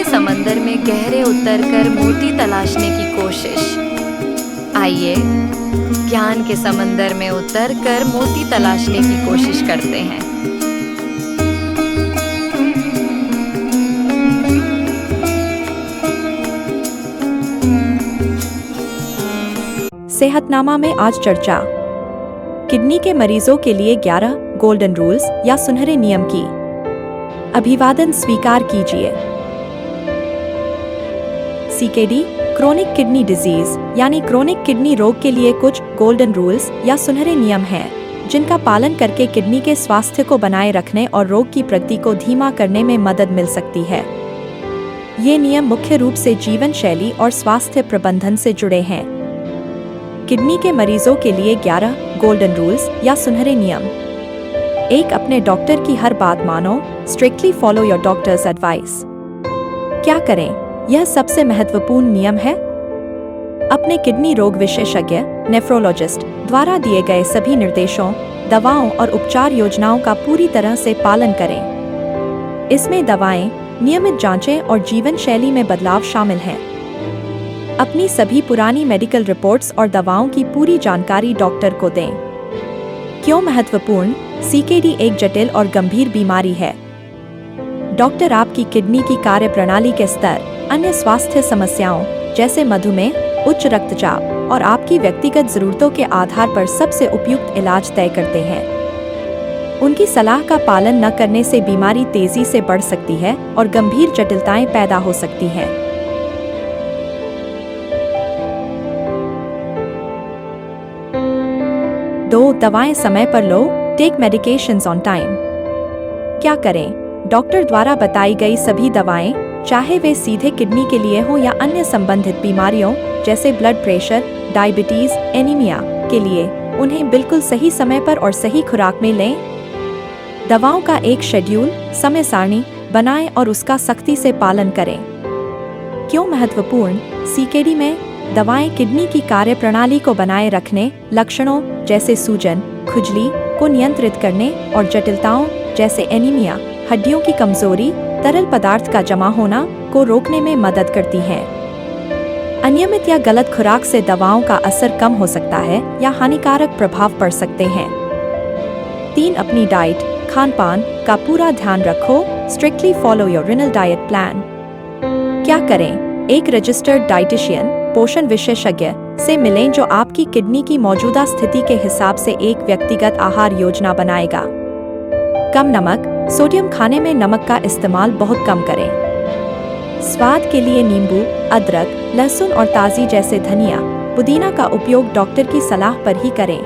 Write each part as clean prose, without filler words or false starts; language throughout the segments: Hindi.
के समंदर में गहरे उतरकर मोती तलाशने की कोशिश। आइए ज्ञान के समंदर में उतरकर मोती तलाशने की कोशिश करते हैं। सेहतनामा में आज चर्चा, किडनी के मरीजों के लिए 11 गोल्डन रूल्स या सुनहरे नियम की। अभिवादन स्वीकार कीजिए। सीकेडी क्रोनिक किडनी डिजीज यानी क्रोनिक किडनी रोग के लिए कुछ गोल्डन रूल्स या सुनहरे नियम हैं, जिनका पालन करके किडनी के स्वास्थ्य को बनाए रखने और रोग की प्रगति को धीमा करने में मदद मिल सकती है। ये नियम मुख्य रूप से जीवन शैली और स्वास्थ्य प्रबंधन से जुड़े हैं। किडनी के मरीजों के लिए 11 गोल्डन रूल्स या सुनहरे नियम। 1. अपने डॉक्टर की हर बात मानो। Strictly follow your doctors advice. क्या करें? यह सबसे महत्वपूर्ण नियम है। अपने किडनी रोग विशेषज्ञ नेफ्रोलॉजिस्ट द्वारा दिए गए सभी निर्देशों, दवाओं और उपचार योजनाओं का पूरी तरह से पालन करें। इसमें दवाएं, नियमित जांचें और जीवन शैली में बदलाव शामिल हैं। अपनी सभी पुरानी मेडिकल रिपोर्ट्स और दवाओं की पूरी जानकारी डॉक्टर को दें। क्यों महत्वपूर्ण? सीकेडी एक जटिल और गंभीर बीमारी है। डॉक्टर आपकी किडनी की कार्यप्रणाली के स्तर, अन्य स्वास्थ्य समस्याओं जैसे मधुमेह, उच्च रक्तचाप और आपकी व्यक्तिगत जरूरतों के आधार पर सबसे उपयुक्त इलाज तय करते हैं। उनकी सलाह का पालन न करने से बीमारी तेजी से बढ़ सकती है और गंभीर जटिलताएं पैदा हो सकती हैं। 2. दवाएं समय पर लो। Take medications on time. क्या करें? डॉक्टर द्वारा बताई गई सभी दवाएं, चाहे वे सीधे किडनी के लिए हो या अन्य संबंधित बीमारियों जैसे ब्लड प्रेशर, डायबिटीज, एनीमिया के लिए, उन्हें बिल्कुल सही समय पर और सही खुराक में लें। दवाओं का एक शेड्यूल, समय सारणी बनाएं और उसका सख्ती से पालन करें। क्यों महत्वपूर्ण? सीकेडी में दवाएं किडनी की कार्यप्रणाली को बनाए रखने, लक्षणों जैसे सूजन, खुजली को नियंत्रित करने और जटिलताओं जैसे एनीमिया, हड्डियों की कमजोरी, तरल पदार्थ का जमा होना को रोकने में मदद करती हैं। अनियमित या गलत खुराक से दवाओं का असर कम हो सकता है या हानिकारक प्रभाव पड़ सकते हैं। 3. अपनी डाइट, खान पान का पूरा ध्यान रखो। Strictly follow your renal diet plan. क्या करें? एक रजिस्टर्ड डाइटिशियन, पोषण विशेषज्ञ से मिलें जो आपकी किडनी की मौजूदा स्थिति के हिसाब से एक व्यक्तिगत आहार योजना बनाएगा। कम नमक, सोडियम खाने में नमक का इस्तेमाल बहुत कम करें। स्वाद के लिए नींबू, अदरक, लहसुन और ताजी जैसे धनिया, पुदीना का उपयोग डॉक्टर की सलाह पर ही करें।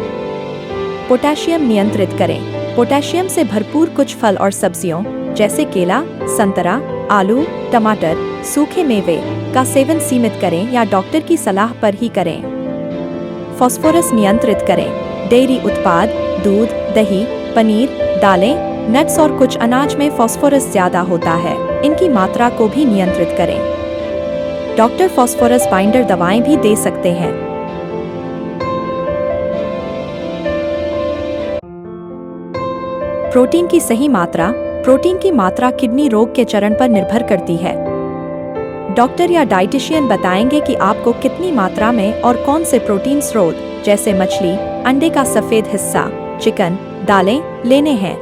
पोटेशियम नियंत्रित करें। पोटेशियम से भरपूर कुछ फल और सब्जियों जैसे केला, संतरा, आलू, टमाटर, सूखे मेवे का सेवन सीमित करें या डॉक्टर की सलाह पर ही करें। फास्फोरस नियंत्रित करें। डेयरी उत्पाद, दूध, दही, पनीर, दालें, नट्स और कुछ अनाज में फास्फोरस ज्यादा होता है, इनकी मात्रा को भी नियंत्रित करें। डॉक्टर फास्फोरस बाइंडर दवाएं भी दे सकते हैं। प्रोटीन की सही मात्रा। प्रोटीन की मात्रा किडनी रोग के चरण पर निर्भर करती है। डॉक्टर या डाइटिशियन बताएंगे कि आपको कितनी मात्रा में और कौन से प्रोटीन स्रोत जैसे मछली, अंडे का सफेद हिस्सा, चिकन, दालें लेने हैं।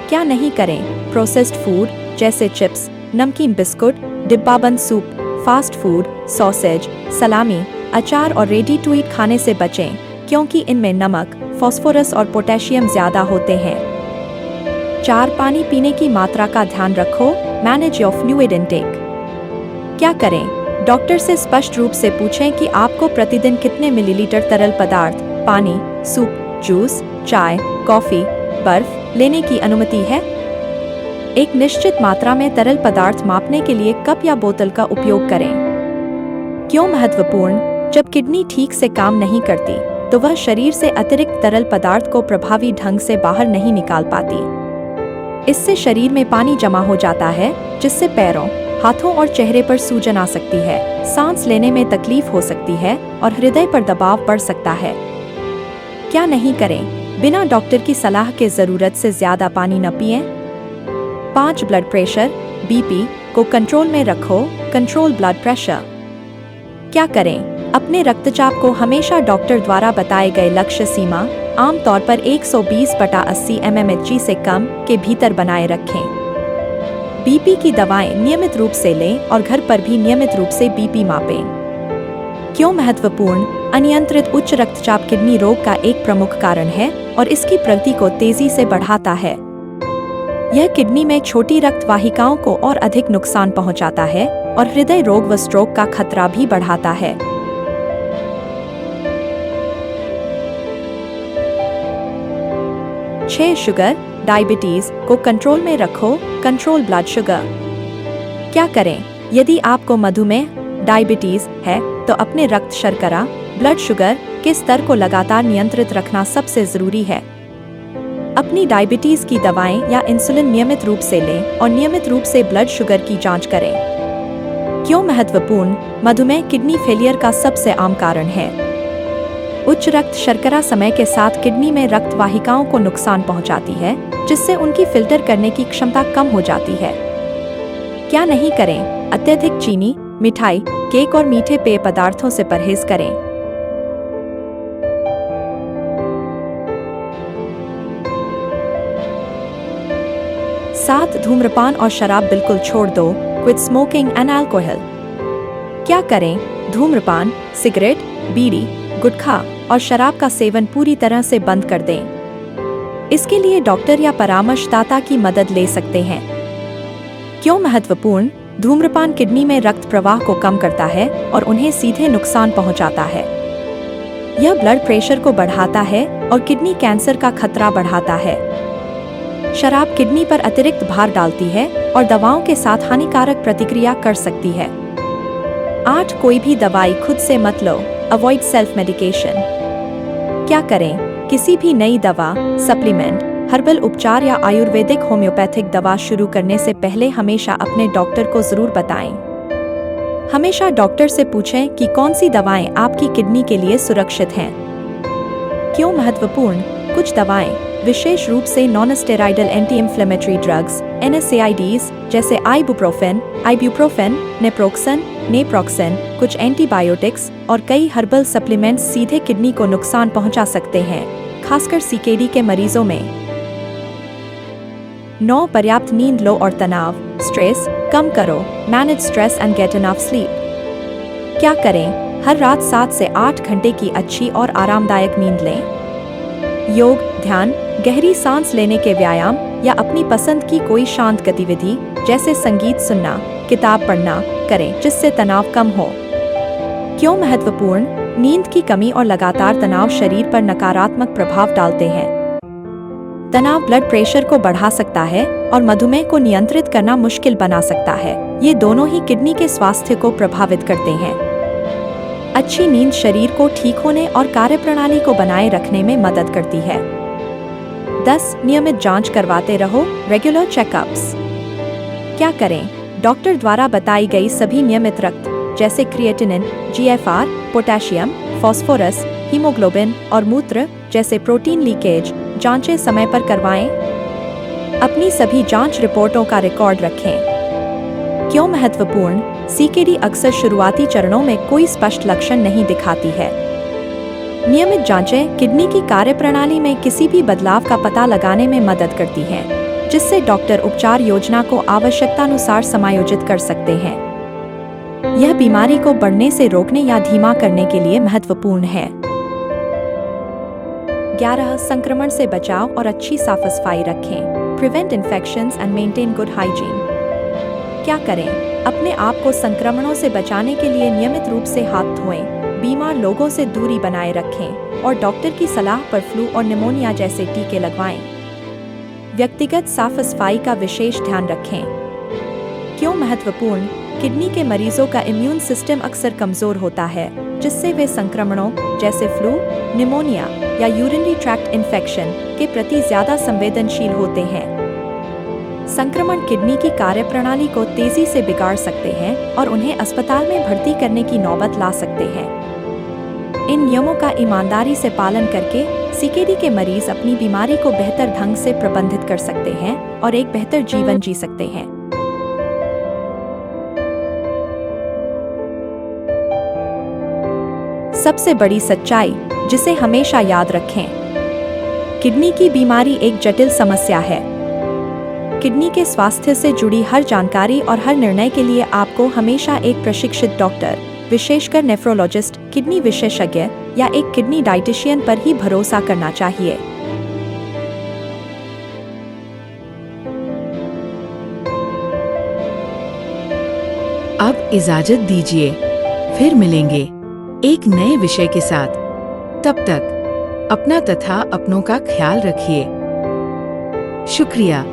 क्या नहीं करें? प्रोसेस्ड फूड जैसे चिप्स, नमकीन बिस्कुट, डिब्बाबंद सूप, फास्ट फूड, सॉसेज, सलामी, अचार और रेडी टू ईट खाने से बचें, क्योंकि इनमें नमक, फास्फोरस और पोटेशियम ज्यादा होते हैं। 4. पानी पीने की मात्रा का ध्यान रखो। Manage your fluid intake. क्या करें? डॉक्टर से स्पष्ट रूप से पूछें कि आपको प्रतिदिन कितने मिलीलीटर तरल पदार्थ, पानी, सूप, जूस, चाय, कॉफी, बर्फ लेने की अनुमति है। एक निश्चित मात्रा में तरल पदार्थ मापने के लिए कप या बोतल का उपयोग करें। क्यों महत्वपूर्ण? जब किडनी ठीक से काम नहीं करती तो वह शरीर से अतिरिक्त तरल पदार्थ को प्रभावी ढंग से बाहर नहीं निकाल पाती। इससे शरीर में पानी जमा हो जाता है, जिससे पैरों, हाथों और चेहरे पर सूजन आ सकती है, सांस लेने में तकलीफ हो सकती है और हृदय पर दबाव बढ़ सकता है। क्या नहीं करें? बिना डॉक्टर की सलाह के जरूरत से ज्यादा पानी न पिएं। 5. ब्लड प्रेशर, बीपी को कंट्रोल में रखो, कंट्रोल ब्लड प्रेशर। क्या करें? अपने रक्तचाप को हमेशा डॉक्टर द्वारा बताए गए लक्ष्य सीमा, आमतौर पर 120/80 mmHg से कम के भीतर बनाए रखें। बीपी की दवाएं नियमित रूप से लें और घर पर भी नियमित रूप से बीपी मापें। क्यों महत्वपूर्ण? अनियंत्रित उच्च रक्तचाप किडनी रोग का एक प्रमुख कारण है और इसकी प्रगति को तेजी से बढ़ाता है। यह किडनी में छोटी रक्त वाहिकाओं को और अधिक नुकसान पहुंचाता है और हृदय रोग व स्ट्रोक का खतरा भी बढ़ाता है। शुगर, डायबिटीज को कंट्रोल में रखो, कंट्रोल ब्लड शुगर। क्या करें? यदि आपको मधुमेह, डायबिटीज है तो अपने रक्त शर्करा, ब्लड शुगर के स्तर को लगातार नियंत्रित रखना सबसे जरूरी है। अपनी डायबिटीज की दवाएं या इंसुलिन नियमित रूप से लें और नियमित रूप से ब्लड शुगर की जांच करें। क्यों महत्वपूर्ण? मधुमेह किडनी फेलियर का सबसे आम कारण है। उच्च रक्त शर्करा समय के साथ किडनी में रक्त वाहिकाओं को नुकसान पहुंचाती है, जिससे उनकी फिल्टर करने की क्षमता कम हो जाती है। क्या नहीं करें? अत्यधिक चीनी, मिठाई, केक और मीठे पेय पदार्थों से परहेज करें। धूम्रपान और शराब बिल्कुल छोड़ दो, क्विट स्मोकिंग एंड अल्कोहल। क्या करें? धूम्रपान, सिगरेट, बीड़ी, गुटखा और शराब का सेवन पूरी तरह से बंद कर दें। इसके लिए डॉक्टर या परामर्शदाता की मदद ले सकते हैं। क्यों महत्वपूर्ण? धूम्रपान किडनी में रक्त प्रवाह को कम करता है और उन्हें सीधे नुकसान पहुंचाता है। यह ब्लड प्रेशर को बढ़ाता है और किडनी कैंसर का खतरा बढ़ाता है। शराब किडनी पर अतिरिक्त भार डालती है और दवाओं के साथ हानिकारक प्रतिक्रिया कर सकती है। कोई भी दवाई खुद से मत लो, अवॉइड सेल्फ मेडिकेशन। क्या करें? किसी भी नई दवा, सप्लीमेंट, हर्बल उपचार या आयुर्वेदिक होम्योपैथिक दवा शुरू करने से पहले हमेशा अपने डॉक्टर को जरूर बताएं। हमेशा डॉक्टर से पूछें कि कौन सी दवाएं आपकी किडनी के लिए सुरक्षित हैं। क्यों महत्वपूर्ण? कुछ दवाएं, विशेष रूप से non-steroidal anti inflammatory drugs (NSAIDs) जैसे आइबुप्रोफेन, नेप्रोक्सन, कुछ एंटीबायोटिक्स और कई हर्बल सप्लीमेंट्स सीधे किडनी को नुकसान पहुंचा सकते हैं, खासकर CKD के मरीजों में। 9 पर्याप्त नींद लो और तनाव, स्ट्रेस कम करो, manage stress and get enough sleep. क्या करें? हर रात 7 से 8 घंटे की अच्छी और आरामदायक नींद लें। योग, ध्यान, गहरी सांस लेने के व्यायाम या अपनी पसंद की कोई शांत गतिविधि जैसे संगीत सुनना, किताब पढ़ना करें जिससे तनाव कम हो। क्यों महत्वपूर्ण? नींद की कमी और लगातार तनाव शरीर पर नकारात्मक प्रभाव डालते हैं। तनाव ब्लड प्रेशर को बढ़ा सकता है और मधुमेह को नियंत्रित करना मुश्किल बना सकता है। ये दोनों ही किडनी के स्वास्थ्य को प्रभावित करते हैं। अच्छी नींद शरीर को ठीक होने और कार्यप्रणाली को बनाए रखने में मदद करती है। 10 नियमित जांच करवाते रहो, रेगुलर चेकअप्स। क्या करें? डॉक्टर द्वारा बताई गई सभी नियमित रक्त जैसे creatinine, GFR, potassium, phosphorus, haemoglobin और मूत्र जैसे प्रोटीन लीकेज जांचें समय पर करवाएं। अपनी सभी जांच रिपोर्टों का रिकॉर्ड रखें। क्यों महत्वपूर्ण? CKD अक्सर शुरुआती चरणों में कोई स्पष्ट लक्षण नहीं दिखाती है। नियमित जांचें किडनी की कार्यप्रणाली में किसी भी बदलाव का पता लगाने में मदद करती हैं, जिससे डॉक्टर उपचार योजना को आवश्यकतानुसार समायोजित कर सकते हैं। यह बीमारी को बढ़ने से रोकने या धीमा करने के लिए महत्वपूर्ण है। 11 संक्रमण से बचाव और अच्छी साफ सफाई रखें। Prevent infections and maintain good hygiene. क्या करें? अपने आप को संक्रमणों से बचाने के लिए नियमित रूप से हाथ धोएं, बीमार लोगों से दूरी बनाए रखें और डॉक्टर की सलाह पर फ्लू और निमोनिया जैसे टीके लगवाएं। व्यक्तिगत साफ सफाई का विशेष ध्यान रखें। क्यों महत्वपूर्ण? किडनी के मरीजों का इम्यून सिस्टम अक्सर कमजोर होता है, जिससे वे संक्रमणों जैसे फ्लू, निमोनिया या यूरिनरी ट्रैक्ट इन्फेक्शन के प्रति ज्यादा संवेदनशील होते हैं। संक्रमण किडनी की कार्यप्रणाली को तेजी से बिगाड़ सकते हैं और उन्हें अस्पताल में भर्ती करने की नौबत ला सकते हैं। इन नियमों का ईमानदारी से पालन करके CKD के मरीज अपनी बीमारी को बेहतर ढंग से प्रबंधित कर सकते हैं और एक बेहतर जीवन जी सकते हैं। सबसे बड़ी सच्चाई जिसे हमेशा याद रखें। किडनी की बीमारी एक जटिल समस्या है। किडनी के स्वास्थ्य से जुड़ी हर जानकारी और हर निर्णय के लिए आपको हमेशा एक प्रशिक्षित डॉक्टर, विशेषकर नेफ्रोलॉजिस्ट, किडनी विशेषज्ञ या एक किडनी डाइटिशियन पर ही भरोसा करना चाहिए। अब इजाजत दीजिए, फिर मिलेंगे एक नए विषय के साथ। तब तक अपना तथा अपनों का ख्याल रखिए। शुक्रिया।